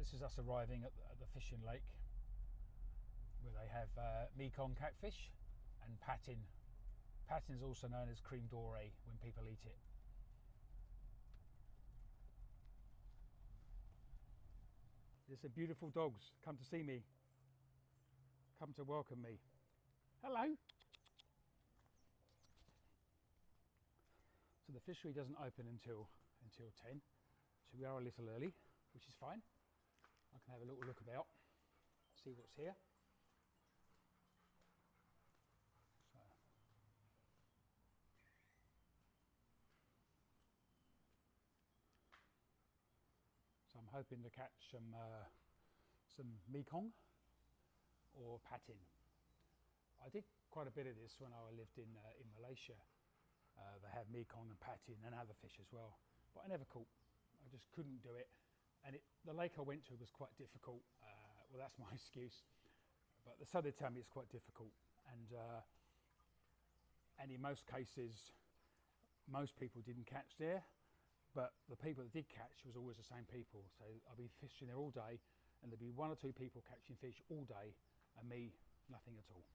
This is us arriving at the fishing lake where they have Mekong catfish and patin. Patin is also known as cream doré when people eat it. There's some beautiful dogs come to see me, come to welcome me. Hello. So the fishery doesn't open until 10, so we are a little early, which is fine. I can have a little look about, see what's here. So I'm hoping to catch some Mekong or patin. I did quite a bit of this when I lived in Malaysia. They have Mekong and patin and other fish as well, but I never caught. I just couldn't do it. And the lake I went to was quite difficult. Well, that's my excuse. But so they tell me it's quite difficult. And in most cases, most people didn't catch there. But the people that did catch was always the same people. So I'll be fishing there all day, and there'll be one or two people catching fish all day, and me, nothing at all.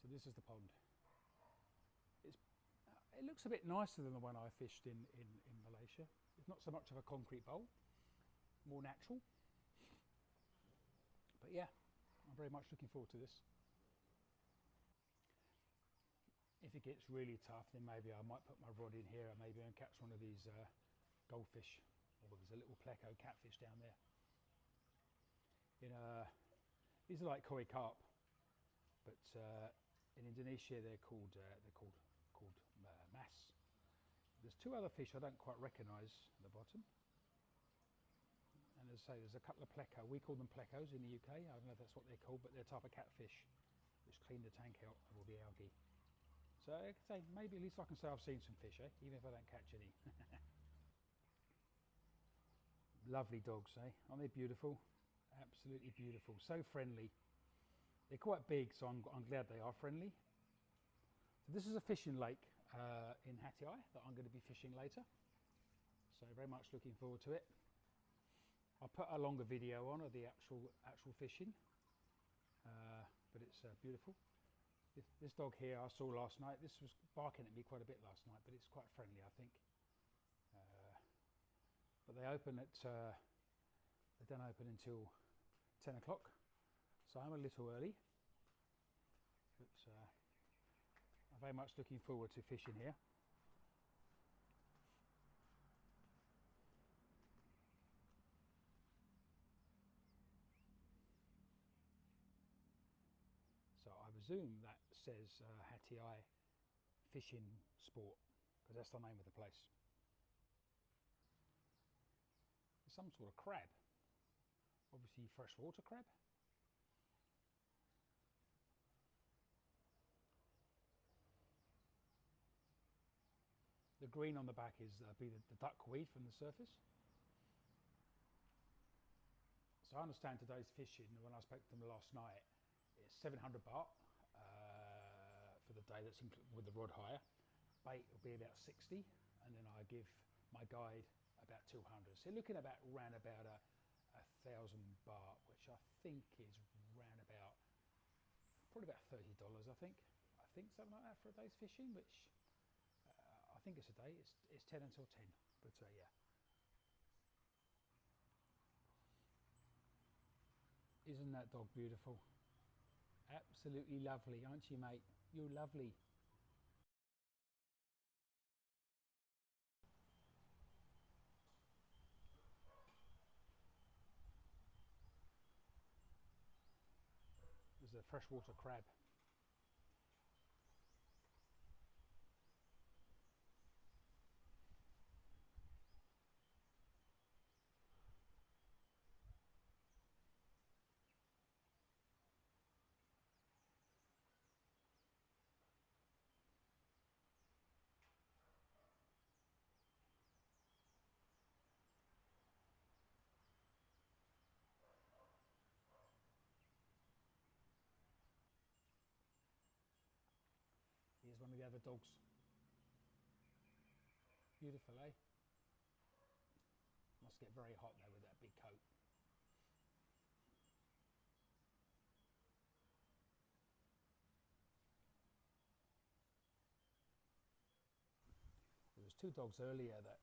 So this is the pond. It looks a bit nicer than the one I fished in Malaysia. It's not so much of a concrete bowl, more natural. But yeah, I'm very much looking forward to this. If it gets really tough, then maybe I might put my rod in here and maybe catch one of these goldfish. Or there's a little pleco catfish down there. These are like koi carp, but in Indonesia they're called mas. There's two other fish I don't quite recognise at the bottom. And as I say, there's a couple of pleco. We call them plecos in the UK. I don't know if that's what they're called, but they're a type of catfish which clean the tank out of all the algae. So I can say, maybe at least I can say I've seen some fish, even if I don't catch any. Lovely dogs, Aren't they beautiful? Absolutely beautiful. So friendly. They're quite big, so I'm glad they are friendly. So this is a fishing lake in Hat Yai that I'm going to be fishing later. So very much looking forward to it. I'll put a longer video on of the actual fishing, but it's beautiful. This dog here I saw last night. This was barking at me quite a bit last night, but it's quite friendly, I think. But they open at they don't open until 10 o'clock, so I'm a little early. But I'm very much looking forward to fishing here. So I presume that says Hat Yai fishing sport, because that's the name of the place. There's some sort of crab, obviously freshwater crab. The green on the back is the duckweed from the surface. So I understand today's fishing, when I spoke to them last night, it's 700 baht for the day, that's with the rod hire. Bait will be about 60, and then I give my guide about 200. So looking at around about 1,000 baht, which I think is round about, probably about $30, I think. I think something like that for a day's fishing, which I think it's a day. It's 10 until 10, but yeah. Isn't that dog beautiful? Absolutely lovely, aren't you, mate? You're lovely. There's a freshwater crab. Here's one of the other dogs. Beautiful, eh? Must get very hot though with that big coat. two dogs earlier that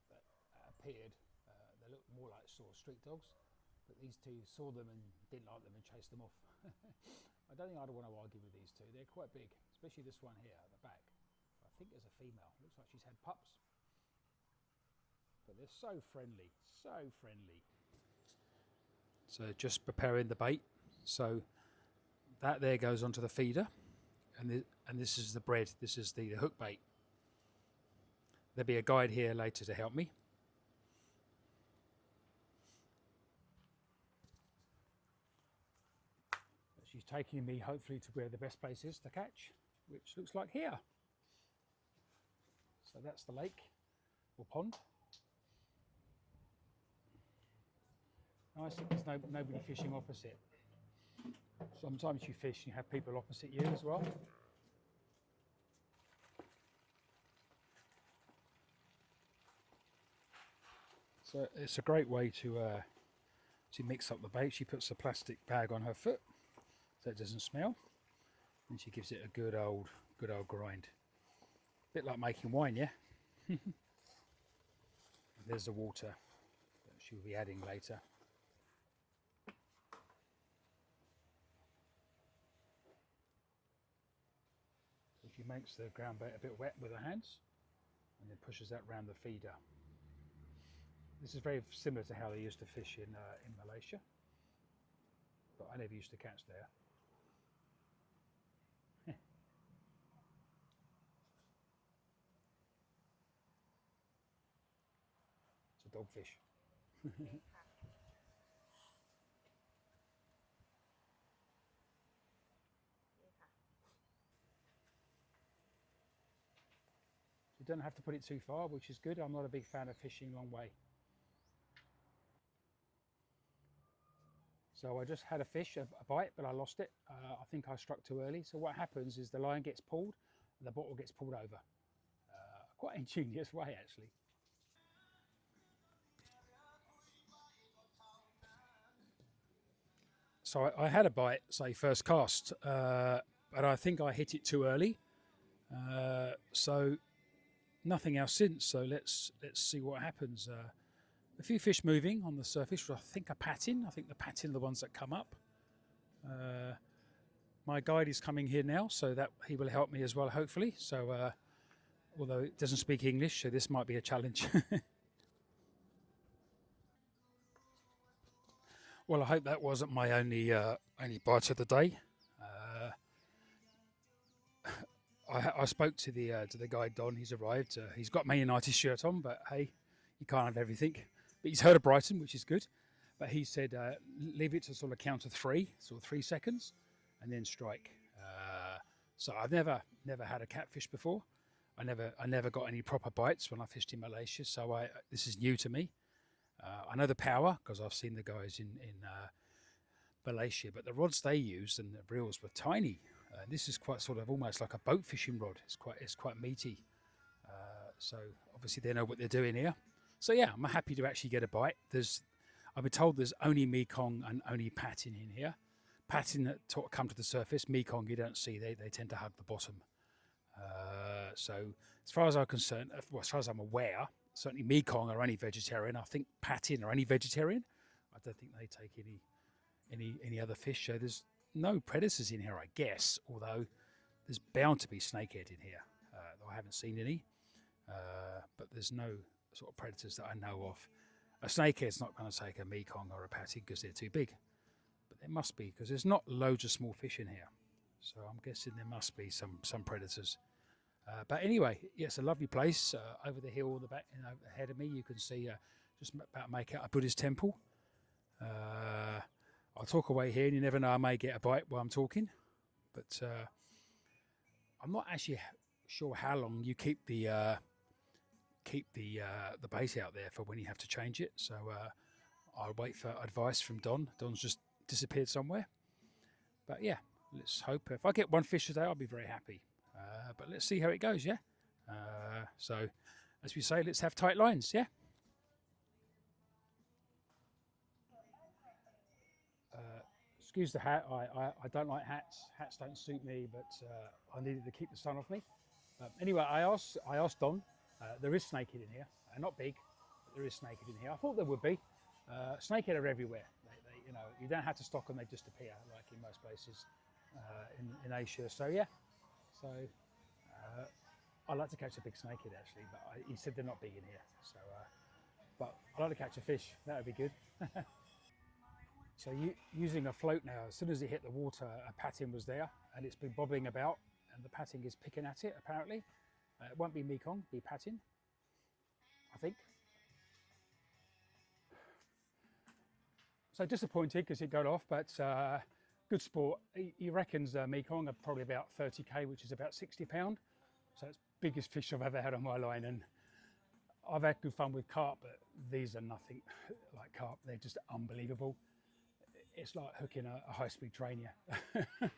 appeared. They looked more like sort of street dogs, but these two saw them and didn't like them and chased them off. I don't think I'd want to argue with these two. They're quite big, especially this one here at the back. I think there's a female. Looks like she's had pups. But they're so friendly, so friendly. So just preparing the bait. So that there goes onto the feeder, and this is the bread. This is the hook bait. There'll be a guide here later to help me. She's taking me hopefully to where the best place is to catch, which looks like here. So that's the lake or pond. Nice that there's nobody fishing opposite. Sometimes you fish and you have people opposite you as well. So it's a great way to mix up the bait. She puts a plastic bag on her foot so it doesn't smell, and she gives it a good old grind. A bit like making wine, yeah? There's the water that she'll be adding later. So she makes the ground bait a bit wet with her hands and then pushes that round the feeder. This is very similar to how they used to fish in Malaysia, but I never used to catch there. It's a dogfish. You don't have to put it too far, which is good. I'm not a big fan of fishing long way. So I just had a fish, a bite, but I lost it. I think I struck too early. So what happens is the line gets pulled and the bottle gets pulled over. Quite an ingenious way, actually. So I had a bite, say first cast, but I think I hit it too early. So nothing else since. So let's see what happens. A few fish moving on the surface, which I think are patting. I think the patting are the ones that come up. My guide is coming here now, so that he will help me as well, hopefully. So, although it doesn't speak English, so this might be a challenge. Well, I hope that wasn't my only bite of the day. I spoke to the guide Don. He's arrived. He's got Man United shirt on, but hey, you can't have everything. But he's heard of Brighton, which is good. But he said leave it to sort of count to three, sort of 3 seconds, and then strike. So I've never had a catfish before. I never got any proper bites when I fished in Malaysia. So this is new to me. I know the power because I've seen the guys in Malaysia, but the rods they used and the reels were tiny. This is quite sort of almost like a boat fishing rod. It's quite meaty. So obviously they know what they're doing here. So yeah, I'm happy to actually get a bite. I've been told there's only Mekong and only Patin in here. Patin that come to the surface. Mekong you don't see. They tend to hug the bottom. So as far as I'm concerned, well, as far as I'm aware, certainly Mekong are only vegetarian. I think Patin are only vegetarian. I don't think they take any other fish. So there's no predators in here, I guess. Although there's bound to be snakehead in here. I haven't seen any, but there's no sort of predators that I know of. A snakehead's not going to take a Mekong or a Patin because they're too big. But there must be, because there's not loads of small fish in here. So I'm guessing there must be some predators. But anyway, yeah, it's a lovely place. Over the hill, the back, ahead of me, you can see just about make out a Buddhist temple. I'll talk away here, and you never know, I may get a bite while I'm talking. But I'm not actually sure how long you keep the bait out there for when you have to change it. So I'll wait for advice from Don. Don's just disappeared somewhere. But yeah, let's hope. If I get one fish today, I'll be very happy. But let's see how it goes, yeah? So, as we say, let's have tight lines, yeah? Excuse the hat. I don't like hats. Hats don't suit me, but I needed to keep the sun off me. Anyway, I asked Don There is snakehead in here, not big, but there is snakehead in here. I thought there would be. Snakehead are everywhere. You know, you don't have to stock them; they just appear, like in most places in Asia. So yeah, so I like to catch a big snakehead actually, but he said they're not big in here. So, but I like to catch a fish. That would be good. So using a float now, as soon as it hit the water, a patting was there, and it's been bobbling about, and the patting is picking at it. Apparently, it won't be Mekong, be patting, I think. So disappointed because it got off, but good sport. He reckons Mekong are probably about 30k, which is about £60. So it's biggest fish I've ever had on my line, and I've had good fun with carp, but these are nothing like carp. They're just unbelievable. It's like hooking a high-speed train, yeah.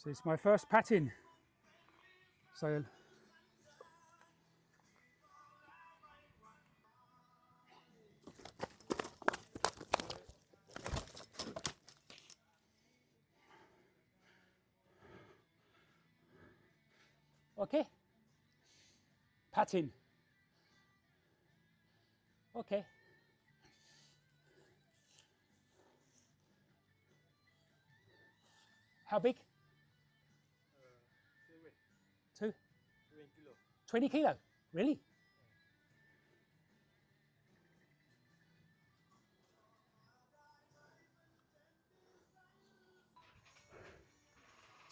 So it's my first patting. So okay, patting. Okay. How big? 2? 20 kilo. Really?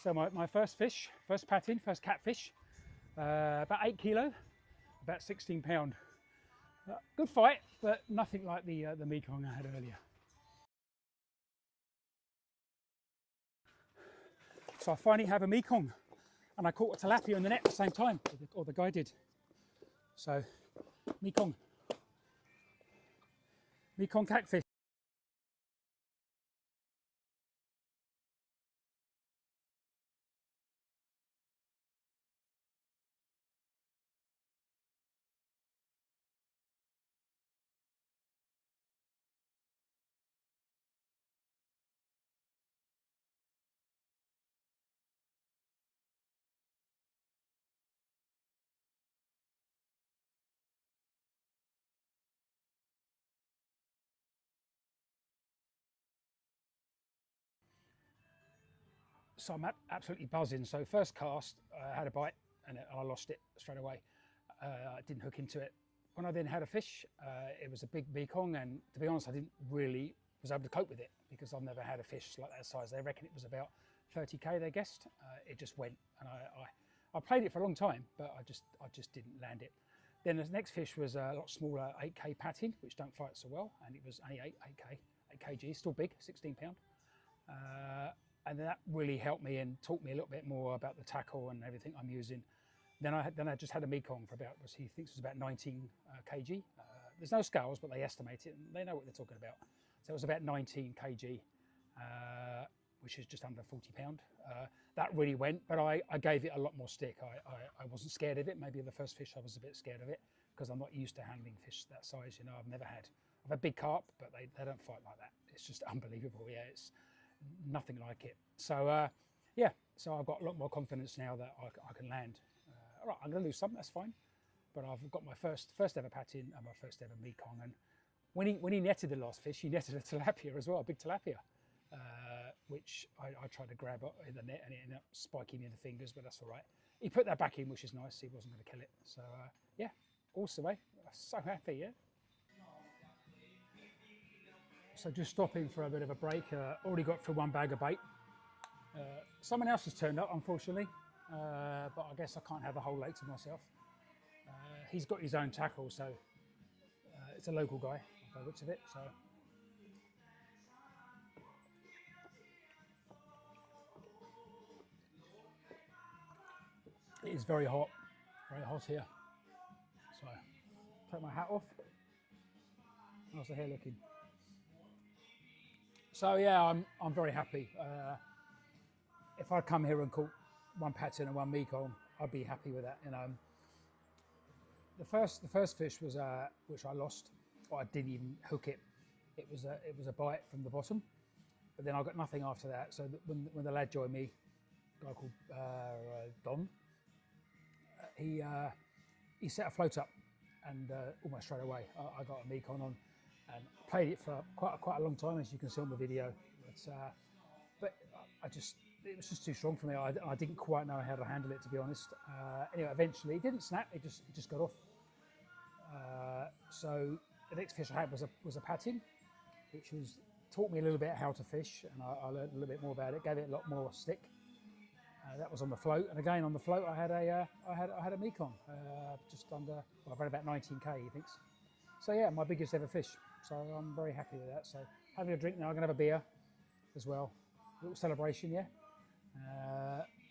So my first fish, first patting, first catfish, about 8 kilo, about £16. Good fight, but nothing like the Mekong I had earlier. So I finally have a Mekong, and I caught a tilapia in the net at the same time, or the guy did. So Mekong catfish. So I'm absolutely buzzing. So first cast, I had a bite and I lost it straight away. I didn't hook into it. When I then had a fish, it was a big Mekong, and to be honest, I didn't really was able to cope with it because I've never had a fish like that size. They reckon it was about 30k. They guessed. It just went, and I played it for a long time, but I just didn't land it. Then the next fish was a lot smaller, 8k patting, which don't fight so well, and it was only 8 kg, still big, £16. And that really helped me and taught me a little bit more about the tackle and everything I'm using. Then I just had a Mekong for about, he thinks it was about 19 kg. There's no scales, but they estimate it and they know what they're talking about. So it was about 19 kg, which is just under £40. That really went, but I gave it a lot more stick. I wasn't scared of it. Maybe the first fish I was a bit scared of it because I'm not used to handling fish that size. You know, I've had big carp, but they don't fight like that. It's just unbelievable. Yeah, it's nothing like it. So yeah, so I've got a lot more confidence now that I can land. All right, I'm going to lose some, that's fine. But I've got my first ever patting and my first ever Mekong. And when he netted the last fish, he netted a tilapia as well, a big tilapia, which I tried to grab in the net and it ended up spiking me in the fingers, but that's all right. He put that back in, which is nice. He wasn't going to kill it. So yeah, awesome, eh? So happy, yeah. So just stopping for a bit of a break. Already got through one bag of bait. Someone else has turned up, unfortunately, but I guess I can't have the whole lake to myself. He's got his own tackle, so it's a local guy by the looks of it. So it is very hot here. So take my hat off. How's the hair looking? So yeah, I'm very happy. If I come here and caught one pattern and one mekong, I'd be happy with that. You know, the first fish was which I lost, or I didn't even hook it. It was a bite from the bottom, but then I got nothing after that. So when the lad joined me, a guy called Don, he set a float up, and almost straight away I got a mekong on, and played it for quite a long time, as you can see on the video. But it was just too strong for me. I didn't quite know how to handle it, to be honest. Anyway, eventually it didn't snap. It just got off. So the next fish I had was a patin, which taught me a little bit how to fish, and I learned a little bit more about it. Gave it a lot more stick. That was on the float, and again on the float I had a mekong, just under, well, around about 19k, he thinks. So yeah, my biggest ever fish. So I'm very happy with that. So having a drink now, I'm gonna have a beer as well, a little celebration, yeah.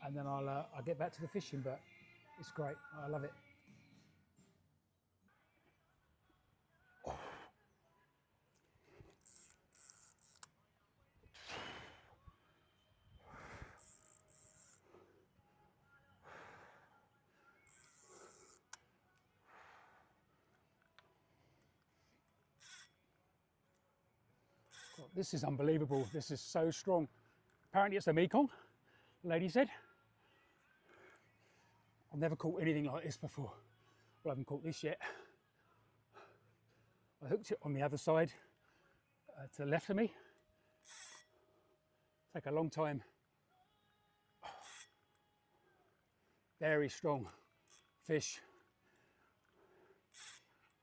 And then I'll get back to the fishing, but it's great. I love it. This is unbelievable. This is so strong. Apparently it's a mekong, the lady said. I've never caught anything like this before. Well, I haven't caught this yet. I hooked it on the other side, to the left of me. Take a long time. Very strong fish.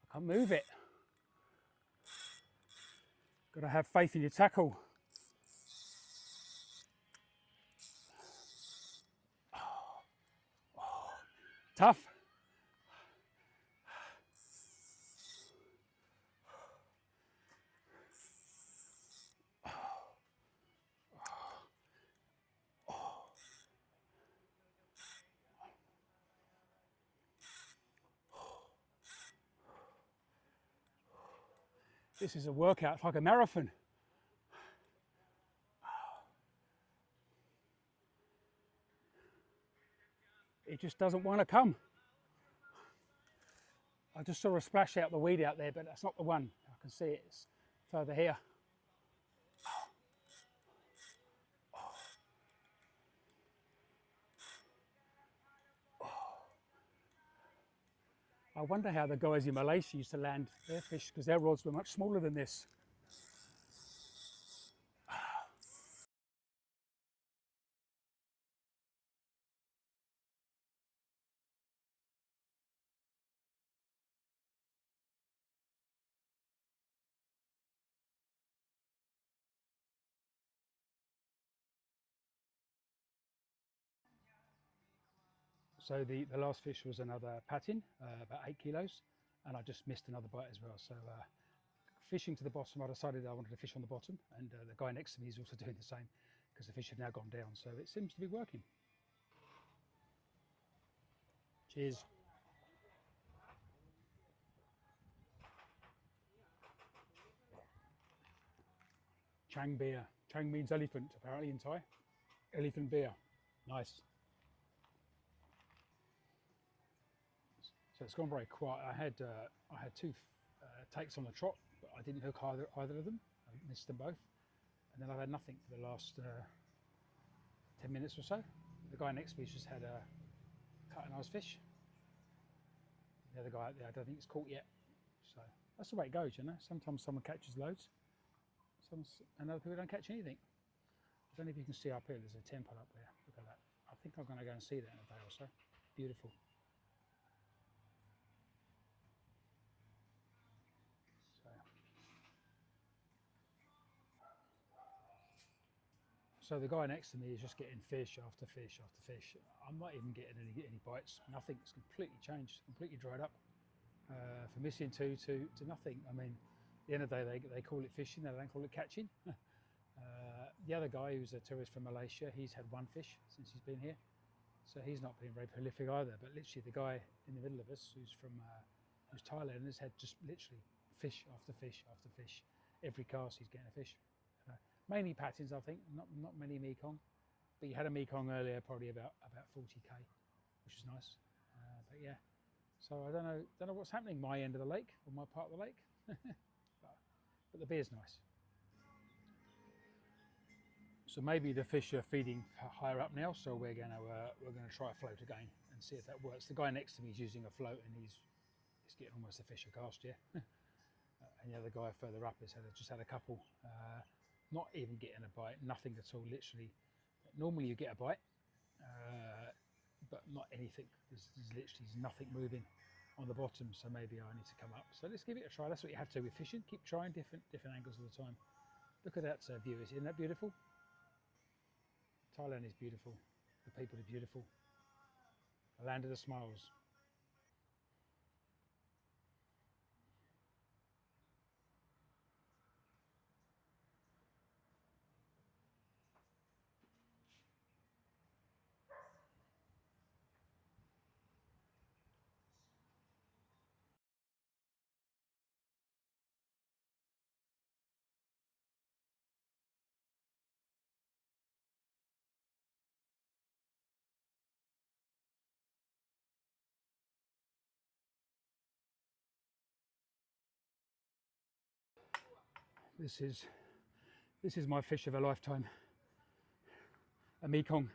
I can't move it. Got to have faith in your tackle. Tough. This is a workout, it's like a marathon. It just doesn't want to come. I just saw a splash out the weed out there, but that's not the one. I can see it, it's further here. I wonder how the guys in Malaysia used to land their fish, because their rods were much smaller than this. So the last fish was another patin, about 8 kilos, and I just missed another bite as well. So fishing to the bottom, I decided I wanted to fish on the bottom, and the guy next to me is also doing the same, because the fish have now gone down. So it seems to be working. Cheers. Chang beer. Chang means elephant, apparently, in Thai. Elephant beer. Nice. So it's gone very quiet. I had two takes on the trot, but I didn't hook either of them. I missed them both. And then I've had nothing for the last 10 minutes or so. The guy next to me just had cut a nice fish. The other guy out there, I don't think it's caught yet. So that's the way it goes, you know. Sometimes someone catches loads, and other people don't catch anything. I don't know if you can see up here, there's a temple up there. Look at that. I think I'm going to go and see that in a day or so. Beautiful. So the guy next to me is just getting fish after fish after fish. I'm not even getting any bites. Nothing. It's completely changed, completely dried up. From missing two to nothing. I mean, at the end of the day, they call it fishing. They don't call it catching. The other guy, who's a tourist from Malaysia, he's had one fish since he's been here, so he's not been very prolific either. But literally, the guy in the middle of us, who's Thailand, has had just literally fish after fish after fish. Every cast, he's getting a fish. Mainly patins, I think. Not many Mekong, but you had a Mekong earlier, probably about 40k, which is nice. But yeah, so I don't know what's happening my end of the lake or my part of the lake, but the beer's nice. So maybe the fish are feeding higher up now, so we're going to try a float again and see if that works. The guy next to me is using a float and he's getting almost a fish a cast, yeah. And the other guy further up has just had a couple, not even getting a bite, nothing at all, literally. Normally you get a bite, but not anything. There's literally nothing moving on the bottom, so maybe I need to come up. So let's give it a try. That's what you have to do with fishing. Keep trying different angles all the time. Look at that view, isn't that beautiful? Thailand is beautiful. The people are beautiful. The land of the smiles. This is my fish of a lifetime, a Mekong.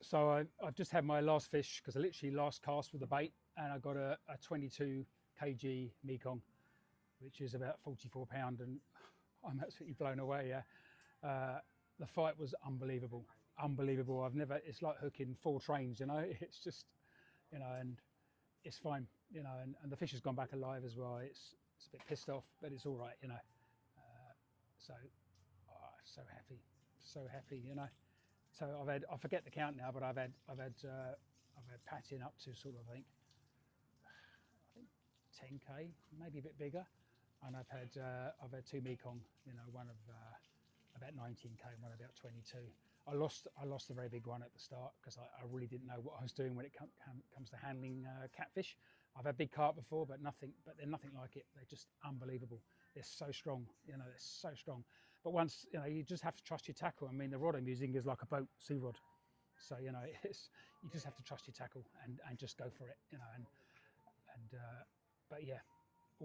So I've just had my last fish because I literally last cast with the bait, and I got a 22 kg Mekong, which is about 44 pound, and I'm absolutely blown away. Yeah, the fight was unbelievable, unbelievable. I've never. It's like hooking 4 trains, you know. It's just, and it's fine, and the fish has gone back alive as well. It's a bit pissed off, but it's all right, So, so happy, so happy. So I forget the count now, but I've had patting up to sort of I think 10k, maybe a bit bigger, and I've had 2 Mekong, one of about 19k and one about 22. I lost a very big one at the start because I really didn't know what I was doing when it comes to handling catfish. I've had big carp before, but they're nothing like it. They're just unbelievable. They're so strong, they're so strong. But once, you just have to trust your tackle. I mean, the rod I'm using is like a boat sea rod. So, you just have to trust your tackle and just go for it, but yeah,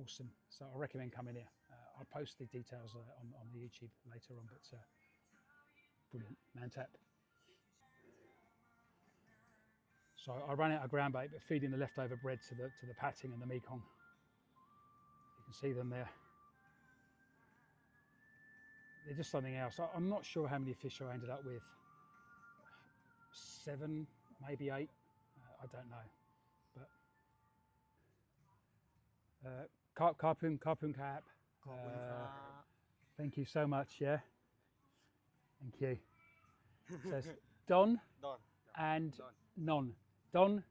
awesome. So I recommend coming here. I'll post the details on the YouTube later on, but brilliant, man tap. So I ran out of ground bait, but feeding the leftover bread to the patting and the Mekong. You can see them there. They're just something else. I'm not sure how many fish I ended up with. 7, maybe 8. I don't know, but Karpun Kap. Thank you so much. Yeah, thank you. So it's Don and Non. Don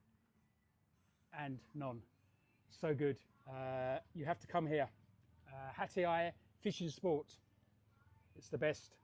and Non. So good. You have to come here. Hat Yai Fishing Sport. It's the best.